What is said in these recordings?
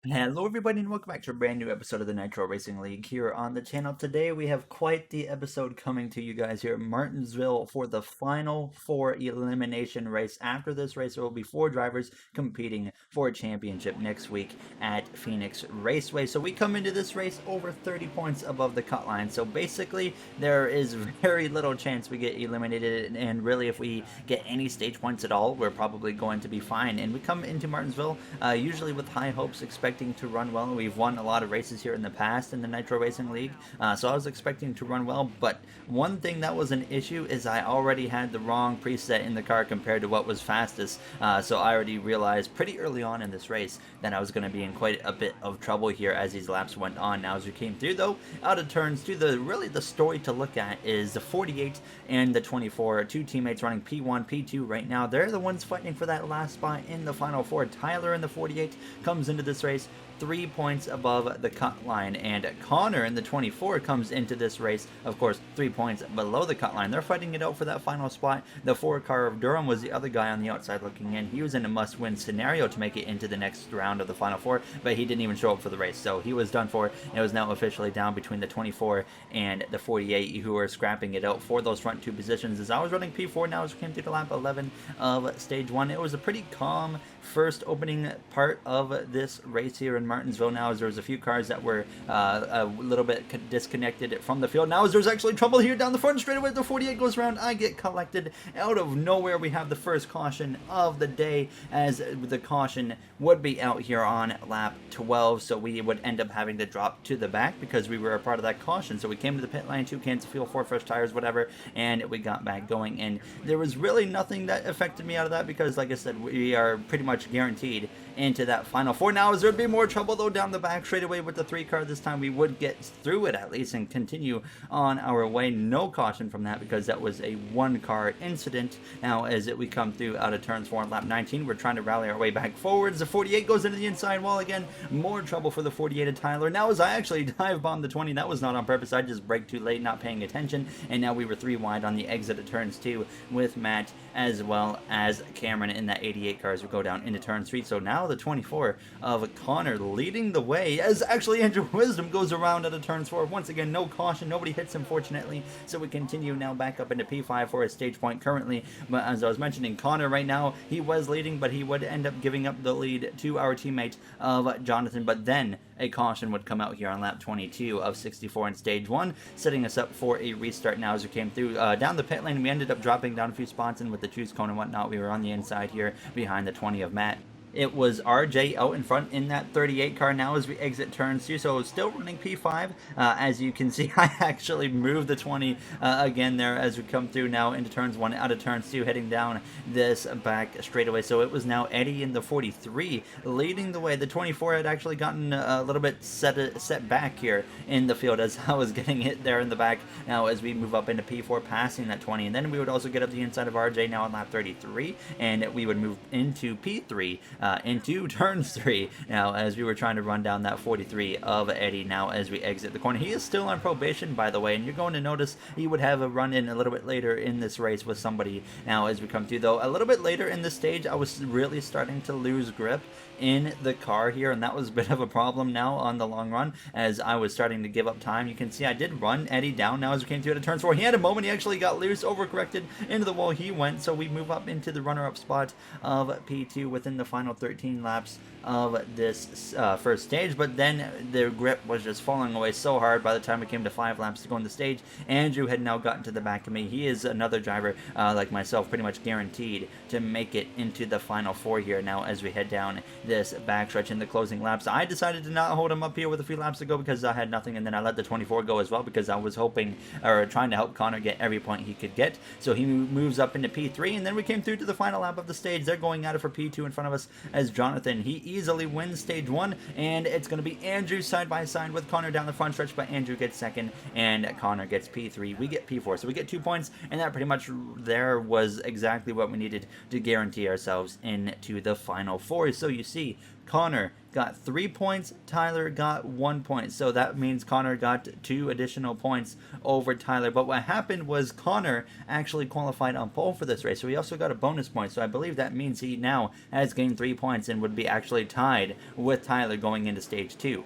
Hello everybody and welcome back to a brand new episode of the Nitro Racing League here on the channel. Today we have quite the episode coming to you guys here at Martinsville for the final four elimination race. After this race there will be four drivers competing for a championship next week at Phoenix Raceway. So we come into this race over 30 points above the cut line. So basically there is very little chance we get eliminated, and really if we get any stage points at all we're probably going to be fine. And we come into Martinsville usually with high hopes, expecting to run well. We've won a lot of races here in the past in the Nitro Racing League, so I was expecting to run well. But one thing that was an issue is I already had the wrong preset in the car compared to what was fastest, so I already realized pretty early on in this race that I was going to be in quite a bit of trouble here as these laps went on. Now as we came through though, out of turns two, the story to look at is the 48 and the 24, two teammates running P1, P2 right now. They're the ones fighting for that last spot in the final four. Tyler in the 48 comes into this race 3 points above the cut line, and Connor in the 24 comes into this race, of course, 3 points below the cut line. They're fighting it out for that final spot. The 4 car of Durham was the other guy on the outside looking in. He was in a must-win scenario to make it into the next round of the final four, but he didn't even show up for the race, so he was done for. It was now officially down between the 24 and the 48, who are scrapping it out for those front two positions. As I was running P4 now as we came through the lap 11 of stage 1, it was a pretty calm first opening part of this race here in Martinsville. Now as there was a few cars that were a little bit disconnected from the field. Now as there's actually trouble here down the front straightaway, the 48 goes around. I get collected out of nowhere. We have the first caution of the day, as the caution would be out here on lap 12, so we would end up having to drop to the back because we were a part of that caution. So we came to the pit lane, 2 cans of fuel, 4 fresh tires, whatever, and we got back going. And there was really nothing that affected me out of that because, like I said, we are pretty much guaranteed into that final four. Now as there'd be more trouble though down the back straightaway with the 3 car, this time we would get through it at least and continue on our way. No caution from that because that was a 1 car incident. Now as we come through out of turns 4 on lap 19, we're trying to rally our way back forwards. The 48 goes into the inside wall again. More trouble for the 48 of Tyler. Now as I actually dive bombed the 20, that was not on purpose. I just braked too late, not paying attention, and now we were 3 wide on the exit of turns 2 with Matt as well as Cameron in that 88 car as we go down into turn 3. So now the 24 of Connor leading the way, as actually Andrew Wisdom goes around out of turns 4. Once again, no caution, nobody hits him fortunately, so we continue now back up into P5 for a stage point currently. But as I was mentioning, Connor right now, he was leading, but he would end up giving up the lead to our teammate of Jonathan. But then a caution would come out here on lap 22 of 64 in stage 1, setting us up for a restart. Now as we came through down the pit lane, we ended up dropping down a few spots, and with the choose cone and whatnot, we were on the inside here behind the 20 of Matt. It was RJ out in front in that 38 car now as we exit turns 2, so still running P5. As you can see, I actually moved the 20 again there as we come through now into turns 1, out of turns 2, heading down this back straightaway. So it was now Eddie in the 43 leading the way. The 24 had actually gotten a little bit set back here in the field as I was getting hit there in the back. Now as we move up into P4, passing that 20, and then we would also get up the inside of RJ now on lap 33, and we would move into P3 into turn 3 now as we were trying to run down that 43 of Eddie now as we exit the corner. He is still on probation, by the way, and you're going to notice he would have a run in a little bit later in this race with somebody now as we come through. Though a little bit later in the stage I was really starting to lose grip in the car here, and that was a bit of a problem now on the long run as I was starting to give up time. You can see I did run Eddie down now as we came through to turns 4. He had a moment, he actually got loose, overcorrected into the wall he went, so we move up into the runner-up spot of P2 within the final 13 laps of this first stage. But then their grip was just falling away so hard by the time we came to 5 laps to go on the stage. Andrew had now gotten to the back of me. He is another driver like myself, pretty much guaranteed to make it into the final 4 here now as we head down this backstretch in the closing laps. I decided to not hold him up here with a few laps to go because I had nothing, and then I let the 24 go as well because I was hoping or trying to help Connor get every point he could get. So he moves up into P3, and then we came through to the final lap of the stage. They're going at it for P2 in front of us as Jonathan, he easily wins stage 1, and it's going to be Andrew side by side with Connor down the front stretch, but Andrew gets second and Connor gets P3. We get P4, so we get 2 points, and that pretty much there was exactly what we needed to guarantee ourselves into the final 4. So you see, Connor got 3 points, Tyler got 1 point. So that means Connor got 2 additional points over Tyler. But what happened was Connor actually qualified on pole for this race. So he also got a bonus point. So I believe that means he now has gained 3 points and would be actually tied with Tyler going into stage 2.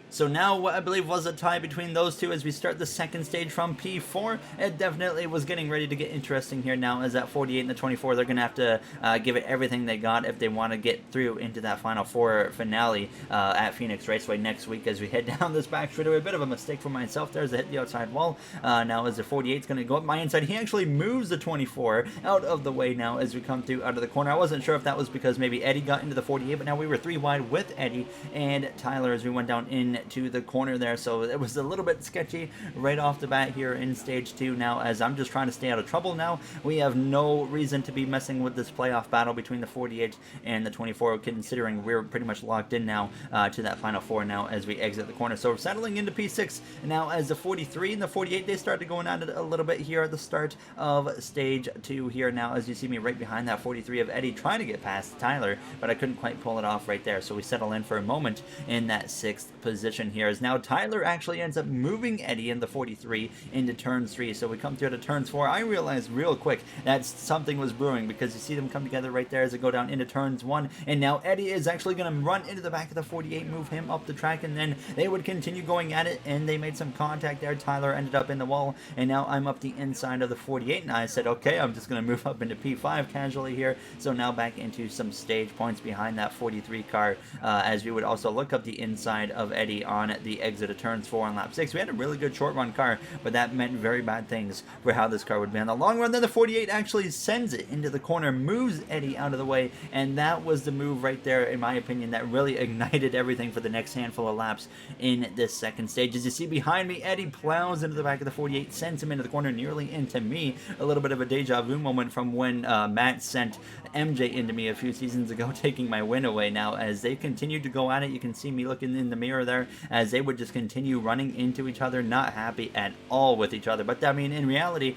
So now what I believe was a tie between those two as we start the second stage from P4. It definitely was getting ready to get interesting here now, as at 48 and the 24, they're going to have to give it everything they got if they want to get through into that Final Four finale at Phoenix Raceway next week as we head down this back straightaway. A bit of a mistake for myself there as I hit the outside wall. Now as the 48 is going to go up my inside, he actually moves the 24 out of the way now as we come through out of the corner. I wasn't sure if that was because maybe Eddie got into the 48, but now we were 3 wide with Eddie and Tyler as we went down in to the corner there, so it was a little bit sketchy right off the bat here in stage 2. Now as I'm just trying to stay out of trouble now, we have no reason to be messing with this playoff battle between the 48 and the 24, considering we're pretty much locked in now to that Final Four now as we exit the corner. So we're settling into P6 now as the 43 and the 48, they started going at it a little bit here at the start of stage 2 here now as you see me right behind that 43 of Eddie trying to get past Tyler, but I couldn't quite pull it off right there. So we settle in for a moment in that 6th position here. As now Tyler actually ends up moving Eddie in the 43 into turns 3. So we come through to turns 4. I realized real quick that something was brewing because you see them come together right there as they go down into turns 1. And now Eddie is actually going to run into the back of the 48, move him up the track, and then they would continue going at it. And they made some contact there. Tyler ended up in the wall, and now I'm up the inside of the 48. And I said, okay, I'm just going to move up into P5 casually here. So now back into some stage points behind that 43 car as we would also look up the inside of Eddie on the exit of turns 4 on lap 6. We had a really good short run car, but that meant very bad things for how this car would be on the long run. Then the 48 actually sends it into the corner, moves Eddie out of the way, and that was the move right there, in my opinion, that really ignited everything for the next handful of laps in this second stage. As you see behind me, Eddie plows into the back of the 48, sends him into the corner, nearly into me. A little bit of a deja vu moment from when Matt sent MJ into me a few seasons ago, taking my win away. Now as they continue to go at it, you can see me looking in the mirror there as they would just continue running into each other, not happy at all with each other. But I mean, in reality,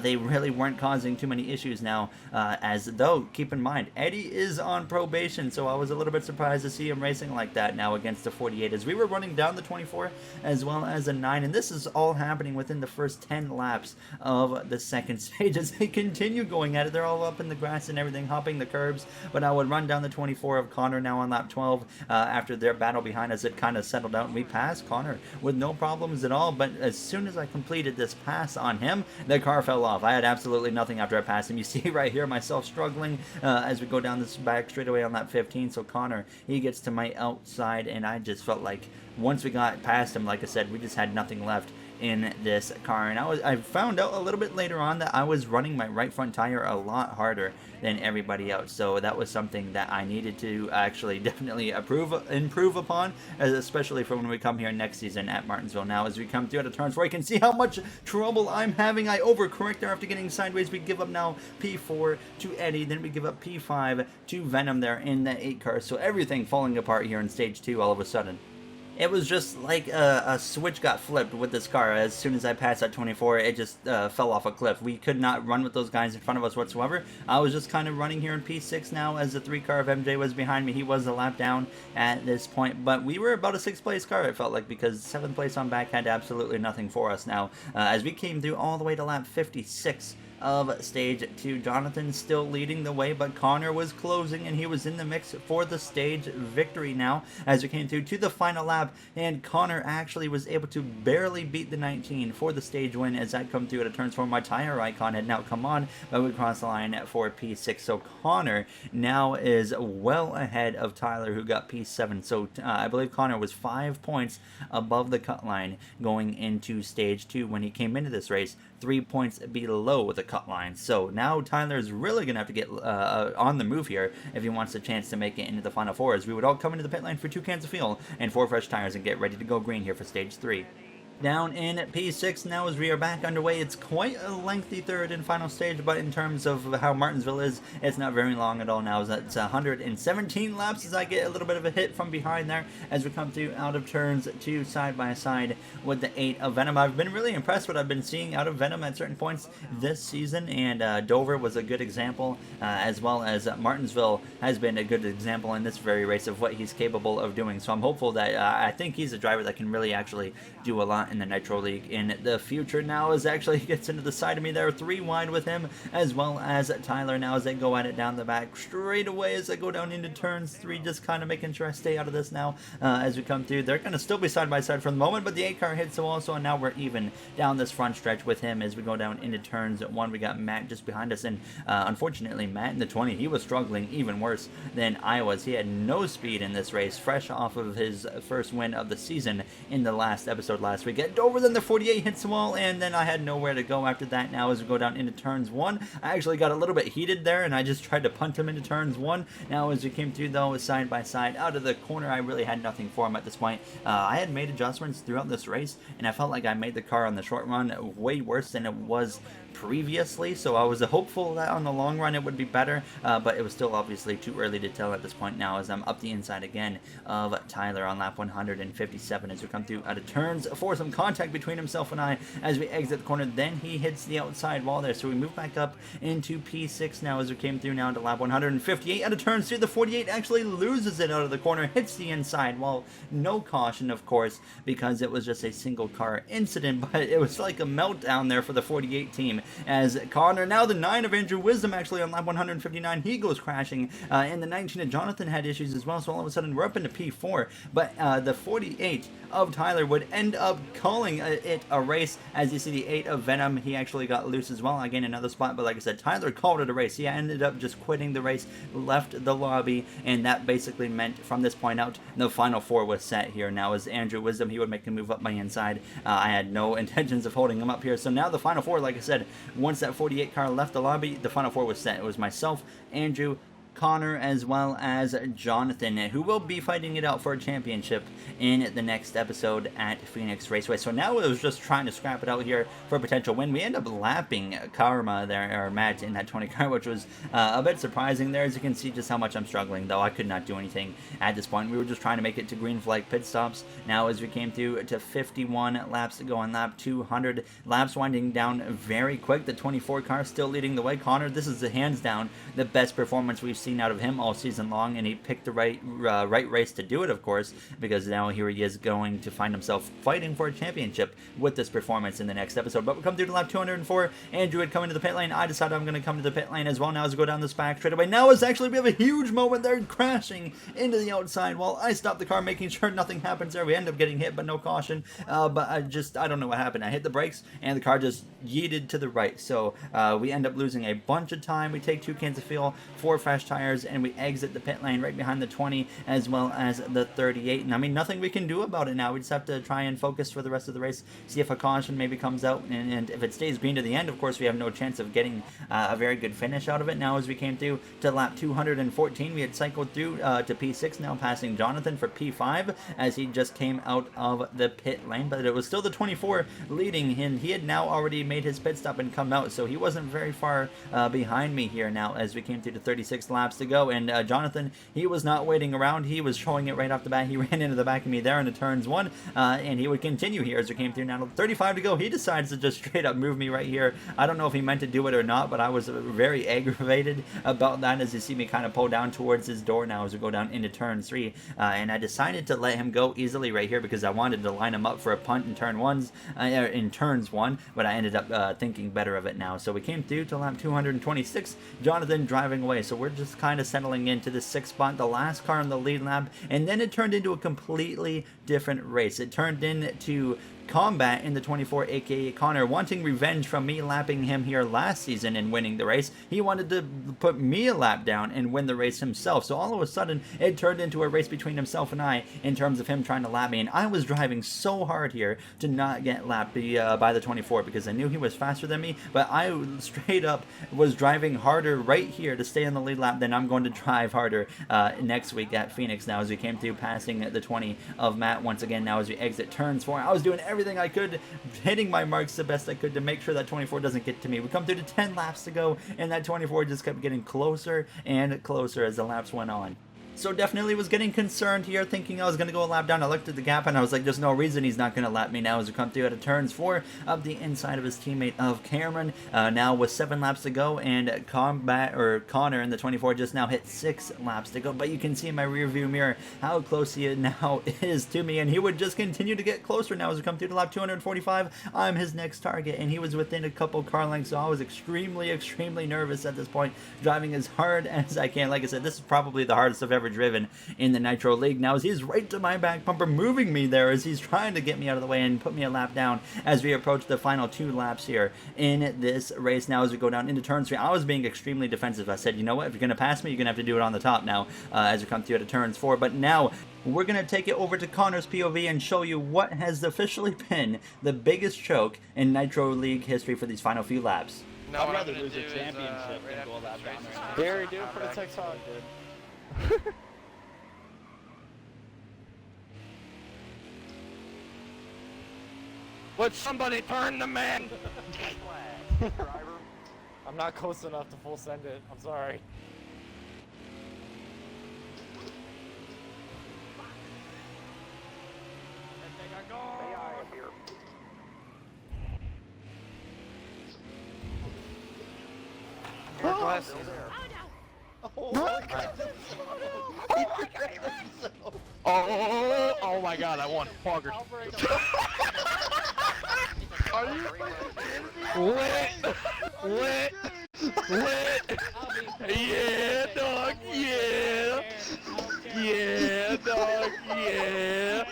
they really weren't causing too many issues now, as though, keep in mind, Eddie is on probation, so I was a little bit surprised to see him racing like that now against the 48 as we were running down the 24 as well as the 9, and this is all happening within the first 10 laps of the second stage as they continue going at it. They're all up in the grass and everything, hopping the curbs, but I would run down the 24 of Connor now on lap 12 after their battle behind us had kind of settled out, and we passed Connor with no problems at all. But as soon as I completed this pass on him, the car fell off. I had absolutely nothing after I passed him. You see right here myself struggling as we go down this back straightaway on lap 15. So Connor, he gets to my outside, and I just felt like once we got past him, like I said, we just had nothing left in this car. And I found out a little bit later on that I was running my right front tire a lot harder than everybody else, so that was something that I needed to actually definitely improve upon, especially for when we come here next season at Martinsville. Now as we come through the turns where you can see how much trouble I'm having, I overcorrect there after getting sideways. We give up now P4 to Eddie, then we give up P5 to Venom there in the 8 car, so everything falling apart here in stage 2 all of a sudden. It was just like a switch got flipped with this car. As soon as I passed that 24, it just fell off a cliff. We could not run with those guys in front of us whatsoever. I was just kind of running here in P6 now as the 3 car of MJ was behind me. He was a lap down at this point, but we were about a 6th place car, it felt like, because 7th place on back had absolutely nothing for us now. As we came through all the way to lap 56 of stage 2, Jonathan still leading the way, but Connor was closing and he was in the mix for the stage victory now as we came through to the final lap, and Connor actually was able to barely beat the 19 for the stage win as I come through at a turns 4. My tire icon had now come on, but we crossed the line for P6, so Connor now is well ahead of Tyler, who got P7. So I believe Connor was 5 points above the cut line going into stage 2 when he came into this race, 3 points below the cut line. So now Tyler's really going to have to get on the move here if he wants a chance to make it into the Final Four, as we would all come into the pit lane for 2 cans of fuel and 4 fresh tires and get ready to go green here for stage 3. Down in P6 now as we are back underway. It's quite a lengthy third and final stage, but in terms of how Martinsville is, it's not very long at all now. It's 117 laps as I get a little bit of a hit from behind there as we come through out of turns 2 side by side with the 8 of Venom. I've been really impressed with what I've been seeing out of Venom at certain points this season, and Dover was a good example, as well as Martinsville has been a good example in this very race of what he's capable of doing. So I'm hopeful that I think he's a driver that can really actually do a lot in the Nitro League in the future. Now as actually gets into the side of me there, 3 wide with him, as well as Tyler now as they go at it down the back straight away as I go down into turns 3, just kind of making sure I stay out of this now as we come through. They're going to still be side by side for the moment, but the 8 car hits the wall, so now we're even down this front stretch with him as we go down into turns 1. We got Matt just behind us, and unfortunately Matt in the 20, he was struggling even worse than I was. He had no speed in this race, fresh off of his first win of the season in the last episode last week. At Dover, then the 48 hits the wall, and then I had nowhere to go after that. Now as we go down into turns 1, I actually got a little bit heated there, and I just tried to punt him into turns 1. Now as we came through though, side by side out of the corner, I really had nothing for him at this point. I had made adjustments throughout this race, and I felt like I made the car on the short run way worse than it was previously, so I was hopeful that on the long run it would be better, but it was still obviously too early to tell at this point now as I'm up the inside again of Tyler on lap 157 as we come through out of turns 4. Some contact between himself and I as we exit the corner, then he hits the outside wall there, so we move back up into P6 now as we came through now to lap 158 out of turns 2. The 48 actually loses it out of the corner, hits the inside wall, no caution of course because it was just a single car incident, but it was like a meltdown there for the 48 team as Connor, now the 9 of Andrew Wisdom actually on lap 159, he goes crashing, and the 19 of Jonathan had issues as well, so all of a sudden we're up into P4, but the 48 of Tyler would end up calling it a race. As you see, the 8 of Venom, he actually got loose as well. I gained another spot, but like I said, Tyler called it a race. He ended up just quitting the race, left the lobby, and that basically meant from this point out, the final 4 was set here. Now as Andrew Wisdom, he would make a move up my inside. I had no intentions of holding him up here, so now the final 4, like I said, once that 48 car left the lobby, the final 4 was set. It was myself, Andrew, Connor, as well as Jonathan, who will be fighting it out for a championship in the next episode at Phoenix Raceway. So now it was just trying to scrap it out here for a potential win. We end up lapping Karma there, or Matt, in that 20 car, which was a bit surprising there. As you can see just how much I'm struggling, though. I could not do anything at this point. We were just trying to make it to green flag pit stops. Now as we came through to 51 laps to go on lap 200, laps winding down very quick. The 24 car still leading the way. Connor, this is hands down the best performance we've seen out of him all season long, and he picked the right race to do it, of course, because now here he is going to find himself fighting for a championship with this performance in the next episode. But we come through to lap 204. Andrew had come into the pit lane. I decided I'm going to come to the pit lane as well now as we go down this back straight away. Now is actually, we have a huge moment there, crashing into the outside wall. I stopped the car, making sure nothing happens there. We end up getting hit, but no caution. But I don't know what happened. I hit the brakes, and the car just yeeted to the right. So we end up losing a bunch of time. We take 2 cans of fuel, 4 fresh tires, and we exit the pit lane right behind the 20 as well as the 38. And I mean, nothing we can do about it now. We just have to try and focus for the rest of the race, see if a caution maybe comes out, and if it stays green to the end, of course, we have no chance of getting a very good finish out of it. Now as we came through to lap 214, we had cycled through to P6, now passing Jonathan for P5 as he just came out of the pit lane, but it was still the 24 leading, and he had now already made his pit stop and come out, so he wasn't very far behind me here now as we came through to 36 laps to go. And Jonathan, he was not waiting around. He was showing it right off the bat. He ran into the back of me there into turns 1, and he would continue here as we came through. Now 35 to go. He decides to just straight up move me right here. I don't know if he meant to do it or not, but I was very aggravated about that as you see me kind of pull down towards his door now as we go down into turn 3, and I decided to let him go easily right here because I wanted to line him up for a punt in turns 1, but I ended up thinking better of it now. So we came through to lap 226. Jonathan driving away. So we're just kind of settling into the 6th spot, the last car in the lead lap, and then it turned into a completely different race. It turned into combat in the 24, aka Connor, wanting revenge from me lapping him here last season and winning the race. He wanted to put me a lap down and win the race himself. So all of a sudden, it turned into a race between himself and I in terms of him trying to lap me. And I was driving so hard here to not get lapped by the 24 because I knew he was faster than me, but I straight up was driving harder right here to stay in the lead lap then I'm going to drive harder next week at Phoenix now as we came through passing the 20 of Matt once again now as we exit turns 4. I was doing everything I could, hitting my marks the best I could to make sure that 24 doesn't get to me. We come through to 10 laps to go, and that 24 just kept getting closer and closer as the laps went on. So definitely was getting concerned here, thinking I was going to go a lap down. I looked at the gap and I was like, there's no reason he's not going to lap me now as we come through out of turns 4 up the inside of his teammate of Cameron. Now with 7 laps to go, and Connor in the 24 just now hit 6 laps to go. But you can see in my rear view mirror how close he now is to me, and he would just continue to get closer now as we come through to lap 245. I'm his next target, and he was within a couple car lengths, so I was extremely nervous at this point, driving as hard as I can. Like I said, this is probably the hardest I've ever driven in the Nitro League now, as he's right to my back bumper, moving me there as he's trying to get me out of the way and put me a lap down as we approach the final 2 laps here in this race. Now as we go down into turn 3, I was being extremely defensive. I said, you know what, if you're going to pass me, you're going to have to do it on the top now as we come through to turns 4. But now we're going to take it over to Connor's POV and show you what has officially been the biggest choke in Nitro League history for these final few laps. No, I'd rather lose a championship than go a lap down there. Very do for the Texan. Would somebody turn the man? I'm not close enough to full send it. I'm sorry. Oh my God, I won. Poggers. Are you lit? Yeah, dog, yeah. Yeah, dog, yeah.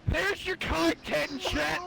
There's your content, chat.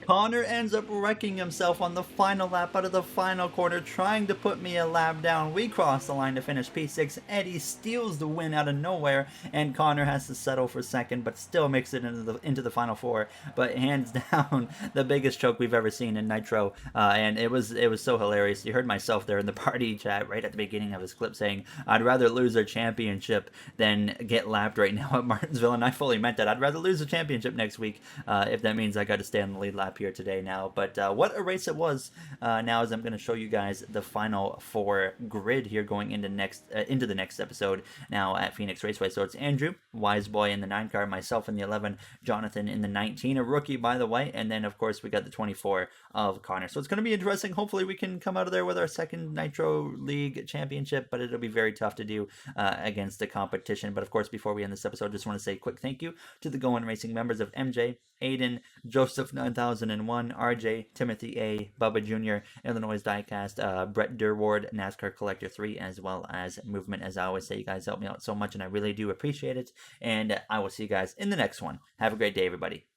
Connor ends up wrecking himself on the final lap out of the final corner, trying to put me a lap down. We cross the line to finish P6. Eddie steals the win out of nowhere, and Connor has to settle for second, but still makes it into the final 4. But hands down, the biggest choke we've ever seen in Nitro, and it was so hilarious. You heard myself there in the party chat right at the beginning of his clip saying, "I'd rather lose a championship than get lapped right now at Martinsville," and I fully meant that. I'd rather lose a championship next week if that means I got to stay on the lead lap here today now. But what a race it was. Now as I'm going to show you guys the final 4 grid here going into the next episode now at Phoenix Raceway. So it's Andrew, Wise Boy in the 9 car, myself in the 11, Jonathan in the 19, a rookie by the way, and then of course we got the 24 of Connor. So it's going to be interesting. Hopefully we can come out of there with our second Nitro League championship, but it'll be very tough to do against the competition. But of course, before we end this episode, just want to say a quick thank you to the Going Racing members of MJ, Aiden, Joseph 9001, RJ, Timothy A, Bubba Jr., Illinois Diecast, Brett Durward, NASCAR Collector 3, as well as Movement. As I always say, you guys help me out so much, and I really do appreciate it. And I will see you guys in the next one. Have a great day, everybody.